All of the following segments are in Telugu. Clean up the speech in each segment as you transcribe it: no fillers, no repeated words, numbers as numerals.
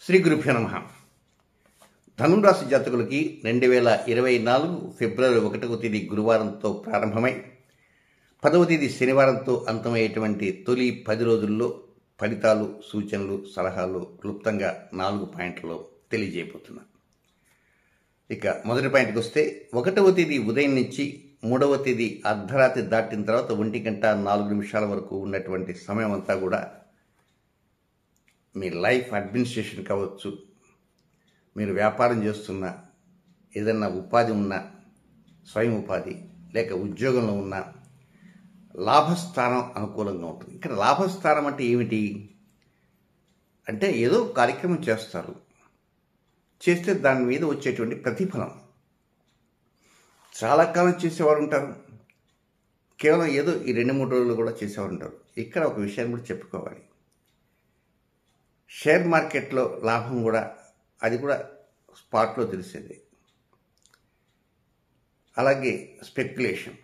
శ్రీ గురుభ్యో నమః. ధనురాశి జాతకులకి 2024 ఫిబ్రవరి 1వ తేదీ గురువారంతో ప్రారంభమై 10వ తేదీ శనివారంతో అంతమయ్యేటువంటి తొలి 10 రోజుల్లో ఫలితాలు, సూచనలు, సలహాలు క్లుప్తంగా 4 పాయింట్లలో తెలియజేయబోతున్నాను. ఇక మొదటి పాయింట్కి వస్తే 1వ తేదీ ఉదయం నుంచి 3వ తేదీ అర్ధరాత్రి దాటిన తర్వాత 1:04 వరకు ఉన్నటువంటి సమయం అంతా కూడా మీ లైఫ్ అడ్మినిస్ట్రేషన్ కావచ్చు, మీరు వ్యాపారం చేస్తున్న, ఏదన్నా ఉపాధి ఉన్న, స్వయం ఉపాధి లేక ఉద్యోగంలో ఉన్న లాభస్థానం అనుకూలంగా ఉంటుంది. ఇక్కడ లాభస్థానం అంటే ఏమిటి అంటే ఏదో కార్యక్రమం చేస్తారు, చేస్తే దాని మీద వచ్చేటువంటి ప్రతిఫలం. చాలా కాలం చేసేవారు ఉంటారు, కేవలం ఏదో ఈ 2-3 రోజులు కూడా చేసేవారు ఉంటారు. ఇక్కడ ఒక విషయాన్ని కూడా చెప్పుకోవాలి. షేర్ మార్కెట్లో లాభం కూడా అది కూడా స్పాట్లో తెలిసేది, అలాగే స్పెక్యులేషన్.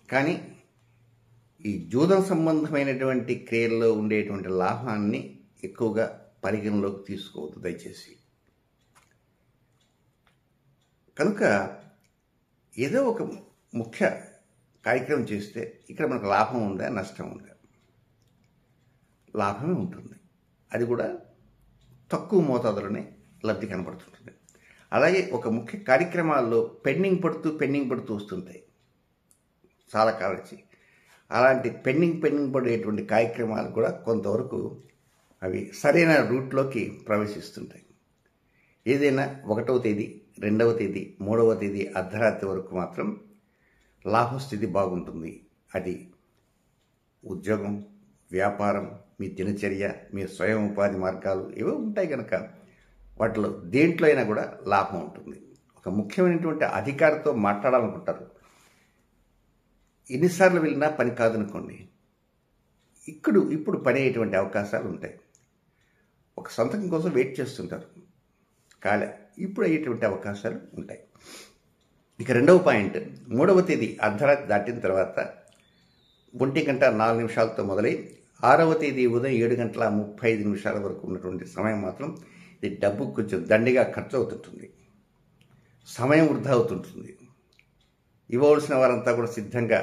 కానీ ఈ జూదం సంబంధమైనటువంటి క్రియల్లో ఉండేటువంటి లాభాన్ని ఎక్కువగా పరిగణలోకి తీసుకోవద్దు దయచేసి. కనుక ఏదో ఒక ముఖ్య కార్యక్రమం చేస్తే ఇక్కడ మనకు లాభం ఉందా, నష్టం ఉందా? లాభమే ఉంటుంది, అది కూడా తక్కువ మోతాదులోనే లబ్ధి కనబడుతుంటుంది. అలాగే ఒక ముఖ్య కార్యక్రమాల్లో పెండింగ్ పడుతూ వస్తుంటాయి చాలా కాలం నుంచి. అలాంటి పెండింగ్ పడేటువంటి కార్యక్రమాలు కూడా కొంతవరకు అవి సరైన రూట్లోకి ప్రవేశిస్తుంటాయి. ఏదైనా 1వ తేదీ, 2వ తేదీ, 3వ తేదీ అర్ధరాత్రి వరకు మాత్రం లాభస్థితి బాగుంటుంది. అది ఉద్యోగం, వ్యాపారం, మీ దినచర్య, మీ స్వయం ఉపాధి మార్గాలు ఏవో ఉంటాయి కనుక వాటిలో దేంట్లో అయినా కూడా లాభం ఉంటుంది. ఒక ముఖ్యమైనటువంటి అధికారితో మాట్లాడాలనుకుంటారు, ఎన్నిసార్లు వెళ్ళినా పని కాదనుకోండి, ఇప్పుడు పని అయ్యేటువంటి అవకాశాలు ఉంటాయి. ఒక సంతకం కోసం వెయిట్ చేస్తుంటారు, కాలే, ఇప్పుడు అయ్యేటువంటి అవకాశాలు ఉంటాయి. ఇక 2వ పాయింట్, 3వ తేదీ అర్ధరాత్రి దాటిన తర్వాత 1:04 మొదలై 6వ తేదీ ఉదయం 7:35 వరకు ఉన్నటువంటి సమయం మాత్రం ఇది డబ్బు కొంచెం దండిగా ఖర్చు అవుతుంటుంది, సమయం వృధా అవుతుంటుంది. ఇవ్వవలసిన వారంతా కూడా సిద్ధంగా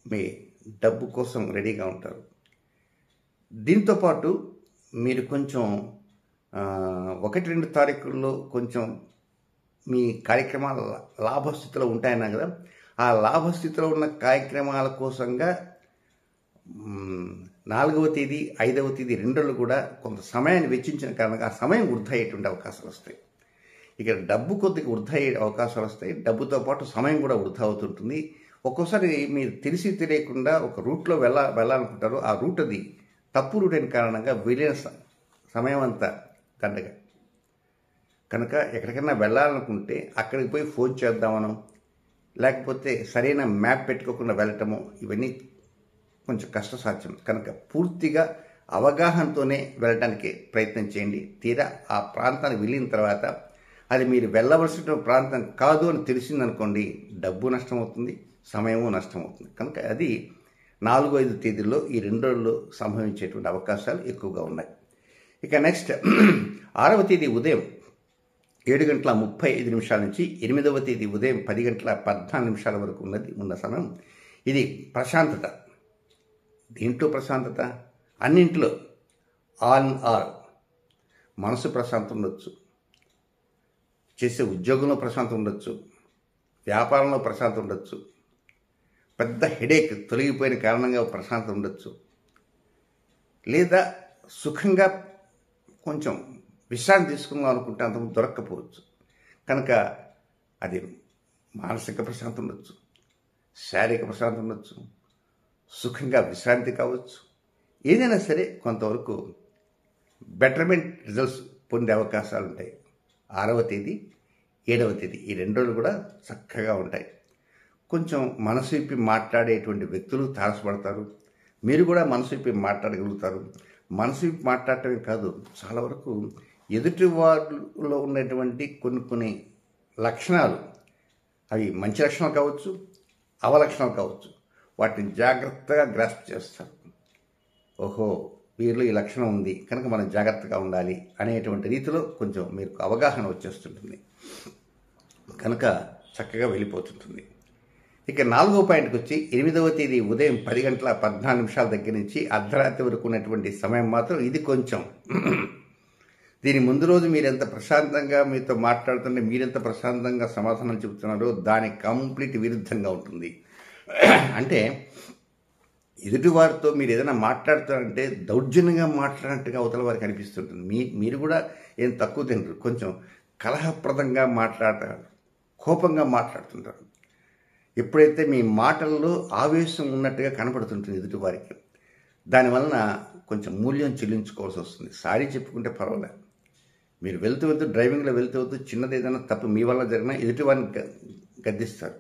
మీ డబ్బు కోసం రెడీగా ఉంటారు. దీంతోపాటు మీరు కొంచెం 1-2 తారీఖుల్లో కొంచెం మీ కార్యక్రమాల లాభస్థితిలో ఉంటాయన్నా కదా, ఆ లాభస్థితిలో ఉన్న కార్యక్రమాల కోసంగా 4వ తేదీ, 5వ తేదీ 2 రోజులు కూడా కొంత సమయాన్ని వెచ్చించిన కారణంగా ఆ సమయం వృధా అయ్యేటువంటి అవకాశాలు వస్తాయి. ఇక్కడ డబ్బు కొద్దిగా వృధా అయ్యే అవకాశాలు వస్తాయి, డబ్బుతో పాటు సమయం కూడా వృధా అవుతుంటుంది. ఒక్కోసారి మీరు తెలిసి తెలియకుండా ఒక రూట్లో వెళ్ళాలనుకుంటారు, ఆ రూట్ అది తప్పు రూట్ అయిన కారణంగా వెళ్ళిన సమయం అంతా దండగా. కనుక ఎక్కడికైనా వెళ్ళాలనుకుంటే అక్కడికి పోయి ఫోన్ చేద్దామనో, లేకపోతే సరైన మ్యాప్ పెట్టుకోకుండా వెళ్ళటము, ఇవన్నీ కొంచెం కష్టసాధ్యం. కనుక పూర్తిగా అవగాహనతోనే వెళ్ళడానికి ప్రయత్నం చేయండి. తీరా ఆ ప్రాంతానికి వెళ్ళిన తర్వాత అది మీరు వెళ్ళవలసిన ప్రాంతం కాదు అని తెలిసిందనుకోండి, డబ్బు నష్టమవుతుంది, సమయము నష్టమవుతుంది. కనుక అది 4-5 తేదీల్లో ఈ 2 రోజుల్లో సంభవించేటువంటి అవకాశాలు ఎక్కువగా ఉన్నాయి. ఇక నెక్స్ట్ 6వ తేదీ ఉదయం 7:35 నుంచి 8వ తేదీ ఉదయం 10:14 వరకు ఉన్న సమయం ఇది ప్రశాంతత. దీంట్లో ప్రశాంతత, అన్నింటిలో ఆల్ మనసు ప్రశాంతం ఉండొచ్చు, చేసే ఉద్యోగంలో ప్రశాంతం ఉండొచ్చు, వ్యాపారంలో ప్రశాంతం ఉండొచ్చు, పెద్ద హెడేక్ తొలగిపోయిన కారణంగా ప్రశాంతం ఉండొచ్చు, లేదా సుఖంగా కొంచెం విశ్రాంతి తీసుకుందాం అనుకుంటే అంత దొరక్కపోవచ్చు. కనుక అది మానసిక ప్రశాంతం ఉండొచ్చు, శారీరక ప్రశాంతం ఉండొచ్చు, సుఖంగా విశ్రాంతి కావచ్చు. ఏదైనా సరే కొంతవరకు బెటర్మెంట్ రిజల్ట్స్ పొందే అవకాశాలు ఉంటాయి. 6వ తేదీ, 7వ తేదీ ఈ 2 రోజులు కూడా చక్కగా ఉంటాయి. కొంచెం మనసు విప్పి మాట్లాడేటువంటి వ్యక్తులు తారసపడతారు, మీరు కూడా మనసు విప్పి మాట్లాడగలుగుతారు. మనసు విప్పి మాట్లాడటమే కాదు, చాలా వరకు ఎదుటి వారిలో ఉన్నటువంటి కొన్ని లక్షణాలు, అవి మంచి లక్షణాలు కావచ్చు, అవలక్షణాలు కావచ్చు, వాటిని జాగ్రత్తగా గ్రాస్ప్ చేస్తారు. ఓహో, వీరిలో ఈ లక్షణం ఉంది కనుక మనం జాగ్రత్తగా ఉండాలి అనేటువంటి రీతిలో కొంచెం మీకు అవగాహన వచ్చేస్తుంటుంది, కనుక చక్కగా వెళ్ళిపోతుంటుంది. ఇక 4వ పాయింట్కి వచ్చి 8వ తేదీ ఉదయం 10:14 దగ్గర నుంచి అర్ధరాత్రి వరకు ఉన్నటువంటి సమయం మాత్రం ఇది కొంచెం దీని ముందు రోజు మీరెంత ప్రశాంతంగా మీతో మాట్లాడుతుంటే మీరెంత ప్రశాంతంగా సమాధానం చెబుతున్నారో దానికి కంప్లీట్ విరుద్ధంగా ఉంటుంది. అంటే ఎదుటివారితో మీరు ఏదైనా మాట్లాడుతారంటే దౌర్జన్యంగా మాట్లాడినట్టుగా అవతల వారికి అనిపిస్తుంటుంది. మీరు కూడా ఏం తక్కువ తినరు, కొంచెం కలహప్రదంగా మాట్లాడతారు, కోపంగా మాట్లాడుతుంటారు. ఎప్పుడైతే మీ మాటల్లో ఆవేశం ఉన్నట్టుగా కనపడుతుంటుంది ఎదుటివారికి, దానివలన కొంచెం మూల్యం చెల్లించుకోవాల్సి వస్తుంది. సారీ చెప్పుకుంటే పర్వాలేదు, మీరు వెళ్తూ డ్రైవింగ్లో వెళ్తూ చిన్నది ఏదైనా తప్పు మీ వల్ల జరిగినా ఎదుటివారిని గద్దిస్తారు.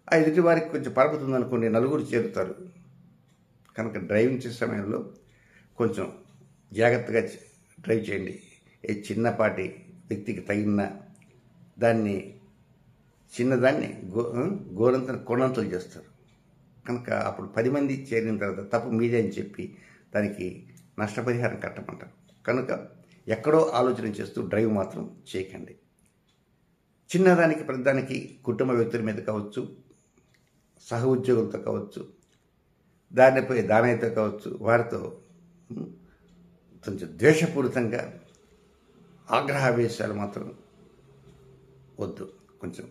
ఆ ఎదుటివారికి కొంచెం పరపుతుంది అనుకోండి, నలుగురు చేరుతారు. కనుక డ్రైవింగ్ చేసే సమయంలో కొంచెం జాగ్రత్తగా డ్రైవ్ చేయండి. ఏ చిన్నపాటి వ్యక్తికి తగిన దాన్ని చిన్నదాన్ని గోరంతను కొండంతలు చేస్తారు. కనుక అప్పుడు 10 మంది చేరిన తర్వాత తప్పు మీదే అని చెప్పి దానికి నష్టపరిహారం కట్టమంటారు. కనుక ఎక్కడో ఆలోచన చేస్తూ డ్రైవ్ మాత్రం చేయకండి. చిన్నదానికి పెద్దదానికి కుటుంబ వ్యక్తుల మీద కావచ్చు, సహ ఉద్యోగులతో కావచ్చు, దానితో కావచ్చు, వారితో కొంచెం ద్వేషపూరితంగా ఆగ్రహావేశాలు మాత్రం వద్దు, కొంచెం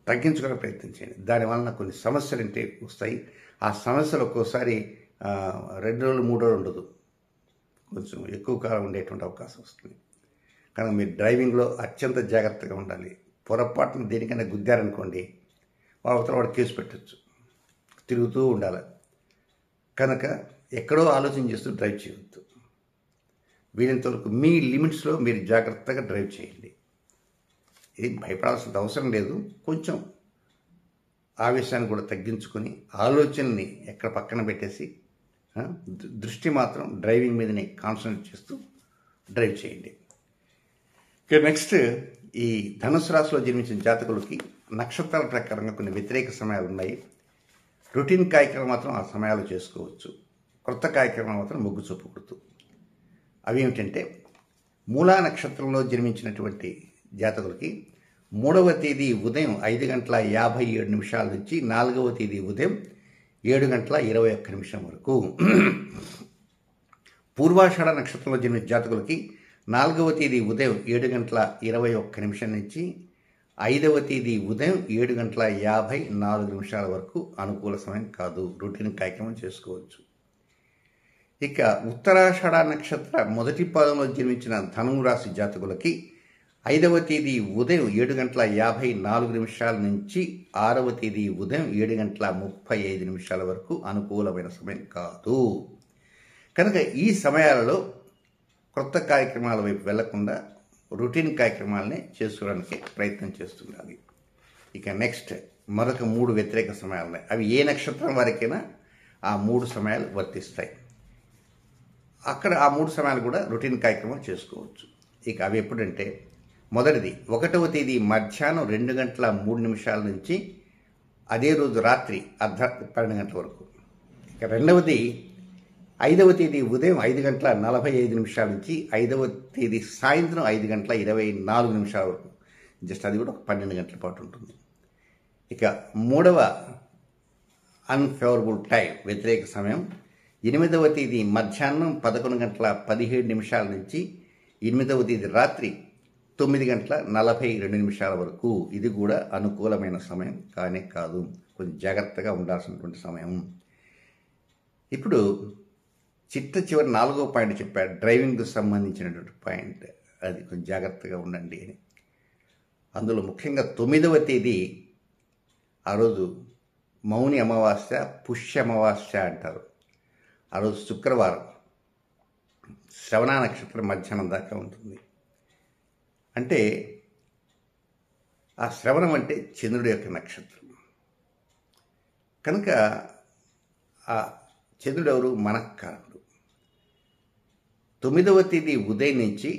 తగ్గించుకునే ప్రయత్నం చేయండి. దానివలన కొన్ని సమస్యలు అంటే వస్తాయి. ఆ సమస్యలు ఒక్కోసారి 2 రోజులు 3 రోజులు ఉండదు, కొంచెం ఎక్కువ కాలం ఉండేటువంటి అవకాశం వస్తుంది. కనుక మీరు డ్రైవింగ్లో అత్యంత జాగ్రత్తగా ఉండాలి. పొరపాటున దేనికైనా గుద్దారనుకోండి, అవతల వాడు కేసు పెట్టచ్చు, తిరుగుతూ ఉండాలి. కనుక ఎక్కడో ఆలోచన చేస్తూ డ్రైవ్ చేయవద్దు. వీలైనంతవరకు మీ లిమిట్స్లో మీరు జాగ్రత్తగా డ్రైవ్ చేయండి. ఏం భయపడాల్సిన అవసరం లేదు. కొంచెం ఆవేశాన్ని కూడా తగ్గించుకొని ఆలోచనని ఎక్కడ పక్కన పెట్టేసి దృష్టి మాత్రం డ్రైవింగ్ మీదనే కాన్సన్ట్రేట్ చేస్తూ డ్రైవ్ చేయండి. ఇక నెక్స్ట్, ఈ ధనుసు రాశిలో జన్మించిన జాతకులకి నక్షత్రాల ప్రకారంగా కొన్ని వ్యతిరేక సమయాలు ఉన్నాయి. రొటీన్ కార్యక్రమం మాత్రం ఆ సమయాలు చేసుకోవచ్చు, కొత్త కార్యక్రమం మాత్రం మొగ్గు చూపకూడదు. అవి ఏమిటంటే, మూలా నక్షత్రంలో జన్మించినటువంటి జాతకులకి 3వ తేదీ ఉదయం 5:57 నుంచి 4వ తేదీ ఉదయం 7:21 వరకు, పూర్వాషాఢ నక్షత్రంలో జన్మించిన జాతకులకి 4వ తేదీ ఉదయం 7:21 నుంచి 5వ తేదీ ఉదయం 7:54 వరకు అనుకూల సమయం కాదు, రొటీన్ కార్యక్రమం చేసుకోవచ్చు. ఇక ఉత్తరాషాఢ నక్షత్ర మొదటి పాదంలో జన్మించిన ధనువు రాశి జాతకులకి 5వ తేదీ ఉదయం 7:54 నుంచి 6వ తేదీ ఉదయం 7:35 వరకు అనుకూలమైన సమయం కాదు. కనుక ఈ సమయాలలో కొత్త కార్యక్రమాల వైపు వెళ్లకుండా రొటీన్ కార్యక్రమాలనే చేసుకోవడానికి ప్రయత్నం చేస్తుండాలి. ఇక నెక్స్ట్ మరొక 3 వ్యతిరేక సమయాలు ఉన్నాయి. అవి ఏ నక్షత్రం వారికైనా ఆ 3 సమయాలు వర్తిస్తాయి. అక్కడ ఆ 3 సమయాలు కూడా రొటీన్ కార్యక్రమం చేసుకోవచ్చు. ఇక అవి ఎప్పుడంటే, మొదటిది 1వ తేదీ మధ్యాహ్నం 2:03 నుంచి అదే రోజు రాత్రి అర్ధరాత్రి 12 గంటల వరకు. ఇక రెండవది 5వ తేదీ ఉదయం 5:45 నుంచి 5వ తేదీ సాయంత్రం 5:24 వరకు, జస్ట్ అది కూడా 12 గంటల పాటు ఉంటుంది. ఇక మూడవ అన్ఫేవరబుల్ టైం, వ్యతిరేక సమయం 8వ తేదీ మధ్యాహ్నం 11:17 నుంచి 8వ తేదీ రాత్రి 9:42 వరకు. ఇది కూడా అనుకూలమైన సమయం కానే కాదు, కొంచెం జాగ్రత్తగా ఉండాల్సినటువంటి సమయం. ఇప్పుడు చివరి 4వ పాయింట్ చెప్పాడు, డ్రైవింగ్కు సంబంధించినటువంటి పాయింట్. అది కొంచెం జాగ్రత్తగా ఉండండి అని. అందులో ముఖ్యంగా 9వ తేదీ, ఆ రోజు మౌని అమావాస్య, పుష్య అమావాస్య అంటారు. ఆ రోజు శుక్రవారం, శ్రవణ నక్షత్రం మధ్యాహ్నం దాకా ఉంటుంది. అంటే ఆ శ్రవణం అంటే చంద్రుడి యొక్క నక్షత్రం. కనుక ఆ చంద్రుడు ఎవరు? మనఃకారకుడు. 9వ తేదీ ఉదయం నుంచి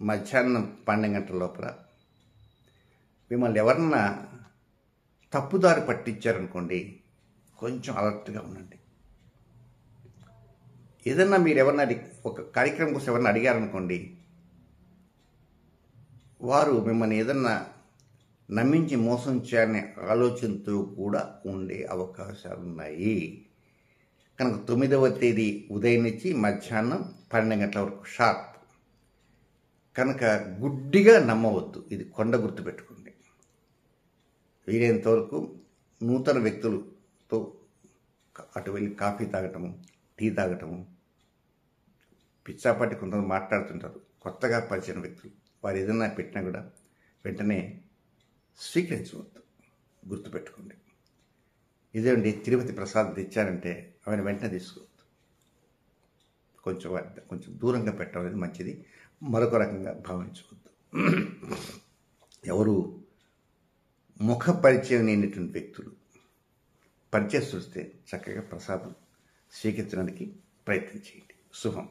మధ్యాహ్నం 12 గంటల లోపల మిమ్మల్ని ఎవరన్నా తప్పుదారి పట్టించారనుకోండి, కొంచెం అలర్ట్గా ఉండండి. ఏదన్నా మీరు ఎవరన్నా ఒక కార్యక్రమం కోసం ఎవరన్నా అడిగారనుకోండి, వారు మిమ్మల్ని ఏదన్నా నమ్మించి మోసం చేయాలనే ఆలోచనతో కూడా ఉండే అవకాశాలు ఉన్నాయి. కనుక 9వ తేదీ ఉదయం నుంచి మధ్యాహ్నం 12 గంటల వరకు షార్ప్. కనుక గుడ్డిగా నమ్మవద్దు. ఇది కొండ గుర్తుపెట్టుకోండి. వీలైనంత వరకు నూతన వ్యక్తులతో అటు వెళ్ళి కాఫీ తాగటము, టీ తాగటము, పిచ్చాపాటి కొంతమంది మాట్లాడుతుంటారు. కొత్తగా పరిచయం వ్యక్తులు వారు ఏదైనా పెట్టినా కూడా వెంటనే స్వీకరించవద్దు. గుర్తుపెట్టుకోండి. ఇదేంటి తిరుపతి ప్రసాదం తెచ్చారంటే ఆమెను వెంటనే తీసుకోవద్దు. కొంచెం దూరంగా పెట్టడం అనేది మంచిది. మరొక రకంగా భావించవద్దు. ఎవరు ముఖ పరిచయం లేనటువంటి వ్యక్తులు పరిచయం చూస్తే చక్కగా ప్రసాదం స్వీకరించడానికి ప్రయత్నం చేయండి. శుభం.